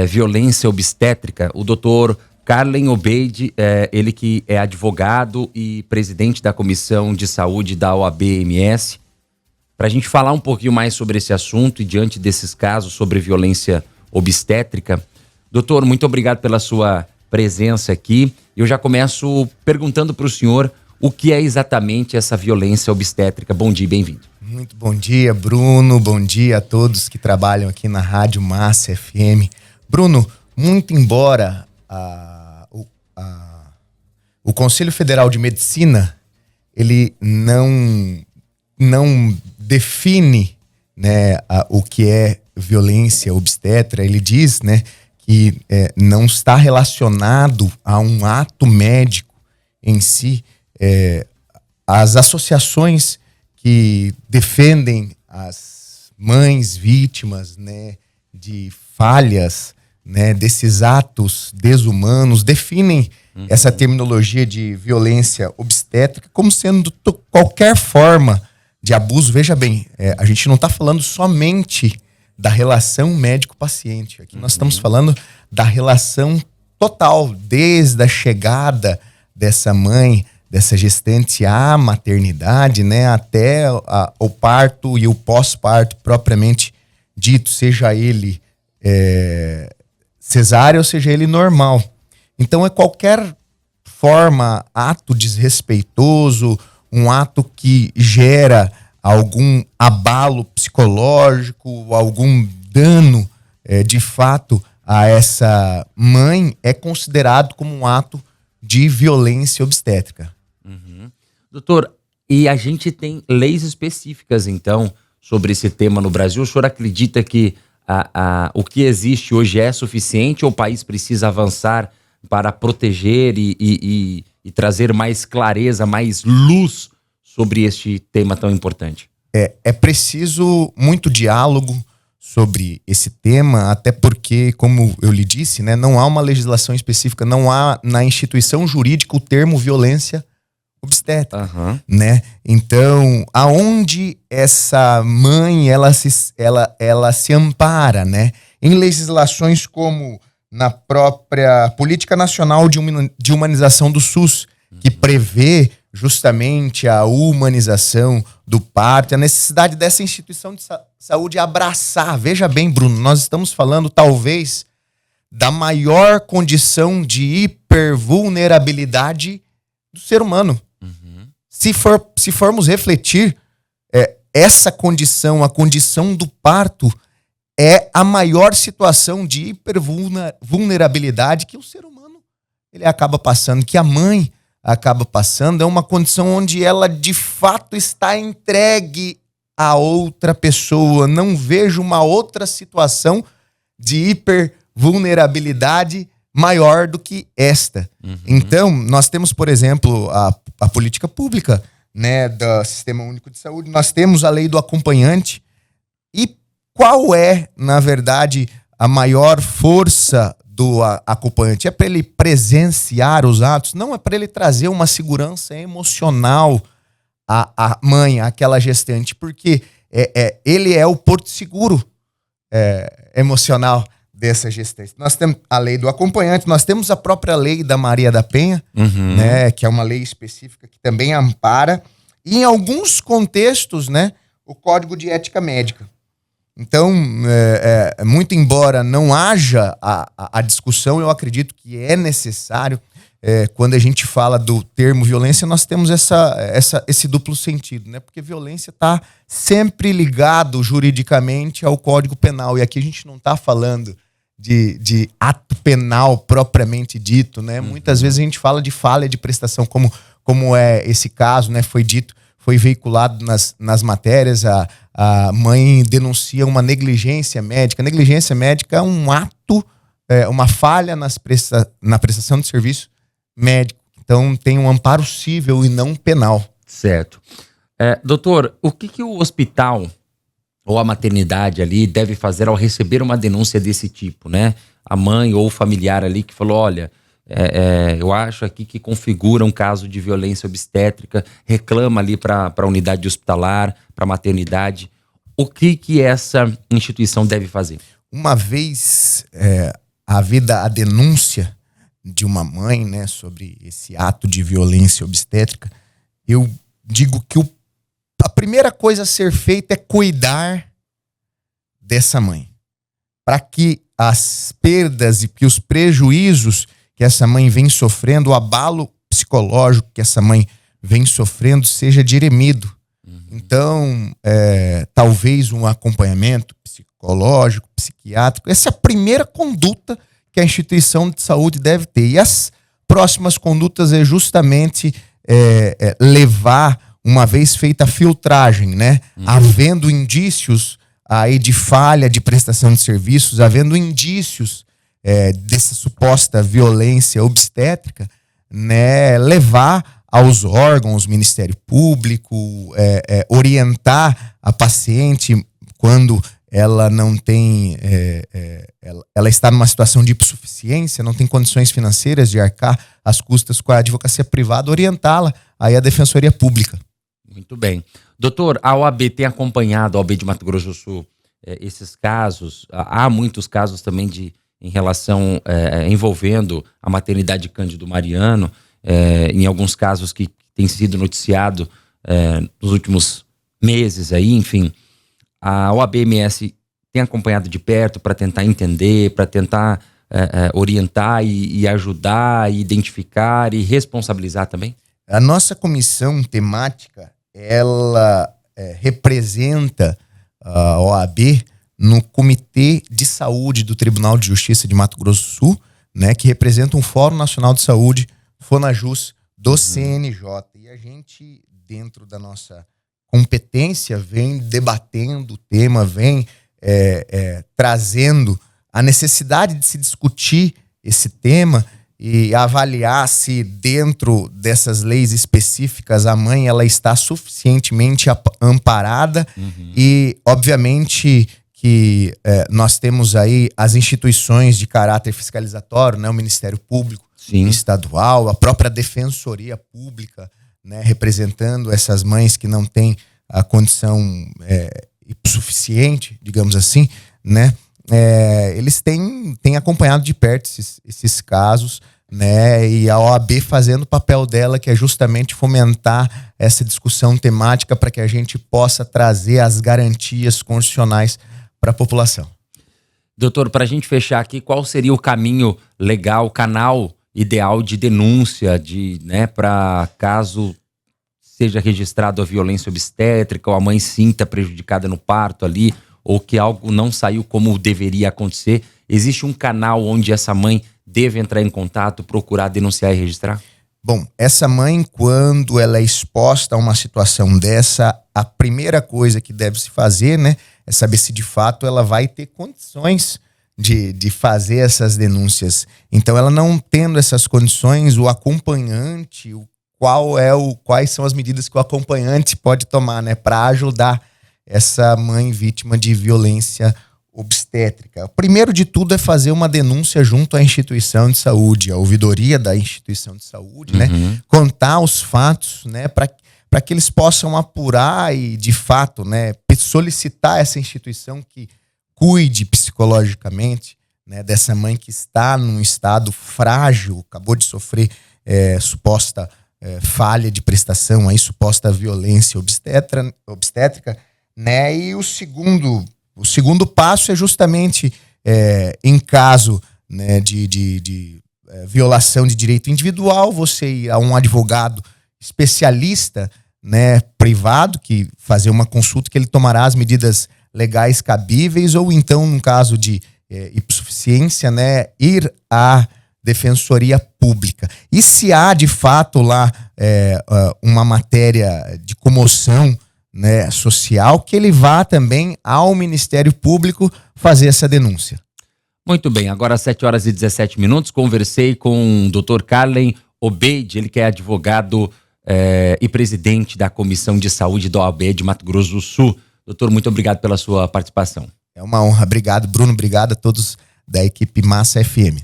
violência obstétrica, o doutor Carlen Obeid, ele que é advogado e presidente da Comissão de Saúde da OAB-MS, para a gente falar um pouquinho mais sobre esse assunto e diante desses casos sobre violência obstétrica. Doutor, muito obrigado pela sua presença aqui. Eu já começo perguntando para o senhor o que é exatamente essa violência obstétrica. Bom dia, bem-vindo. Muito bom dia, Bruno. Bom dia a todos que trabalham aqui na Rádio Massa FM. Bruno, muito embora o Conselho Federal de Medicina ele não define, né, o que é violência obstétrica, ele diz, né, que não está relacionado a um ato médico em si. As associações que defendem as mães vítimas, né, de falhas, né, desses atos desumanos, definem essa terminologia de violência obstétrica como sendo qualquer forma de abuso. Veja bem, a gente não está falando somente da relação médico-paciente. Aqui nós estamos falando da relação total, desde a chegada dessa mãe, dessa gestante à maternidade, né, até o parto e o pós-parto propriamente dito, seja ele cesárea ou seja ele normal. Então é qualquer forma, ato desrespeitoso, um ato que gera algum abalo psicológico, algum dano de fato a essa mãe, é considerado como um ato de violência obstétrica. Doutor, e a gente tem leis específicas, então, sobre esse tema no Brasil? O senhor acredita que o que existe hoje é suficiente ou o país precisa avançar para proteger e trazer mais clareza, mais luz sobre este tema tão importante? É preciso muito diálogo sobre esse tema, até porque, como eu lhe disse, né, não há uma legislação específica, não há na instituição jurídica o termo violência obstétrica, né? Então, aonde essa mãe ela se ampara, né? Em legislações como na própria Política Nacional de Humanização do SUS, que prevê justamente a humanização do parto, a necessidade dessa instituição de saúde abraçar. Veja bem, Bruno, nós estamos falando talvez da maior condição de hipervulnerabilidade do ser humano. Se formos refletir, essa condição, a condição do parto, é a maior situação de hipervulnerabilidade que o ser humano ele acaba passando, que a mãe acaba passando. É uma condição onde ela de fato está entregue a outra pessoa. Não vejo uma outra situação de hipervulnerabilidade maior do que esta. Então, nós temos, por exemplo, a política pública, né, do Sistema Único de Saúde, nós temos a lei do acompanhante. E qual é, na verdade, a maior força do acompanhante? É para ele presenciar os atos? Não, é para ele trazer uma segurança emocional à mãe, àquela gestante, porque ele é o porto seguro emocional dessa gestante. Nós temos a lei do acompanhante, nós temos a própria lei da Maria da Penha, né, que é uma lei específica que também ampara, e em alguns contextos, né, o Código de Ética Médica. Então, muito embora não haja a discussão, eu acredito que é necessário, quando a gente fala do termo violência, nós temos esse duplo sentido, né? Porque violência está sempre ligado juridicamente ao Código Penal, e aqui a gente não está falando de ato penal propriamente dito, né? Muitas vezes a gente fala de falha de prestação, como é esse caso, né? Foi veiculado nas matérias, a mãe denuncia uma negligência médica. Negligência médica é um ato, uma falha na prestação de serviço médico. Então tem um amparo civil e não penal. Certo. Doutor, o que o hospital ou a maternidade ali deve fazer ao receber uma denúncia desse tipo, né? A mãe ou o familiar ali que falou, olha, eu acho aqui que configura um caso de violência obstétrica, reclama ali para a unidade hospitalar, para a maternidade. O que essa instituição deve fazer? uma vez havida a denúncia de uma mãe, né, sobre esse ato de violência obstétrica, eu digo que a primeira coisa a ser feita é cuidar dessa mãe, para que as perdas e que os prejuízos que essa mãe vem sofrendo, o abalo psicológico que essa mãe vem sofrendo, seja dirimido. Então, talvez um acompanhamento psicológico, psiquiátrico, essa é a primeira conduta que a instituição de saúde deve ter. E as próximas condutas é justamente levar, uma vez feita a filtragem, né? Havendo indícios aí de falha de prestação de serviços, havendo indícios dessa suposta violência obstétrica, né? Levar aos órgãos, Ministério Público, orientar a paciente quando ela não tem, ela está numa situação de hipossuficiência, não tem condições financeiras de arcar as custas com a advocacia privada, orientá-la aí à Defensoria Pública. Muito bem. Doutor, a OAB tem acompanhado, a OAB de Mato Grosso do Sul, esses casos? Há muitos casos também em relação, envolvendo a maternidade Cândido Mariano, em alguns casos que tem sido noticiado nos últimos meses aí, enfim. A OAB-MS tem acompanhado de perto para tentar entender, para tentar orientar e ajudar, e identificar e responsabilizar também? A nossa comissão temática, ela representa a OAB no Comitê de Saúde do Tribunal de Justiça de Mato Grosso do Sul, né, que representa um Fórum Nacional de Saúde, FONAJUS, do CNJ. E a gente, dentro da nossa competência, vem debatendo o tema, vem trazendo a necessidade de se discutir esse tema e avaliar se dentro dessas leis específicas a mãe ela está suficientemente amparada. E, obviamente, que nós temos aí as instituições de caráter fiscalizatório, né, o Ministério Público Estadual, a própria Defensoria Pública, né, representando essas mães que não têm a condição suficiente, digamos assim, né? Eles têm acompanhado de perto esses casos, né? E a OAB fazendo o papel dela, que é justamente fomentar essa discussão temática para que a gente possa trazer as garantias constitucionais para a população. Doutor, para a gente fechar aqui, qual seria o caminho legal, o canal ideal de denúncia, para caso seja registrado a violência obstétrica, ou a mãe sinta prejudicada no parto ali, ou que algo não saiu como deveria acontecer? Existe um canal onde essa mãe deve entrar em contato, procurar denunciar e registrar? Bom, essa mãe, quando ela é exposta a uma situação dessa, a primeira coisa que deve se fazer, né, é saber se de fato ela vai ter condições de fazer essas denúncias. Então, ela não tendo essas condições, o acompanhante, quais são as medidas que o acompanhante pode tomar, né, para ajudar essa mãe vítima de violência obstétrica. O primeiro de tudo é fazer uma denúncia junto à instituição de saúde, a ouvidoria da instituição de saúde, né? Contar os fatos, né? Para que eles possam apurar e, de fato, né, solicitar essa instituição que cuide psicologicamente, né, dessa mãe que está num estado frágil, acabou de sofrer suposta falha de prestação, aí, suposta violência obstétrica, né? E o segundo passo é justamente em caso, né, de violação de direito individual, você ir a um advogado especialista, né, privado, que fazer uma consulta que ele tomará as medidas legais cabíveis, ou então, no caso de hipossuficiência, né, ir à Defensoria Pública. E se há, de fato, lá uma matéria de comoção, né, social, que ele vá também ao Ministério Público fazer essa denúncia. Muito bem, agora às 7h17, conversei com o Dr. Carlen Obeid, ele que é advogado e presidente da Comissão de Saúde da OAB de Mato Grosso do Sul. Doutor, muito obrigado pela sua participação. É uma honra. Obrigado, Bruno. Obrigado a todos da equipe Massa FM.